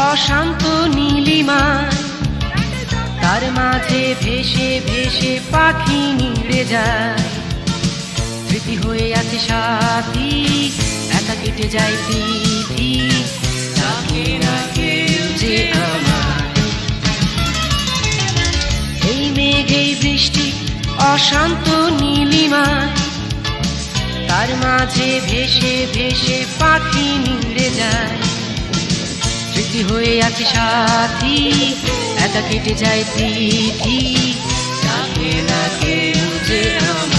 অশান্ত নীলিমায়, তার মাঝে ভেসে ভেসে পাখি নিড়ে যায়। স্মৃতি হয়ে আছে সাথী, একা কেটে যায় তিথি, ডাকে না কেউ যে আমার। এই মেঘ এই বৃষ্টি অশান্ত নীলিমায়, তার মাঝে ভেসে ভেসে পাখি নিড়ে যায়। স্মৃতি হয়ে আছে সাথী, একা কেটে যায় তিথি, ডাকে না কেউ যে আমার।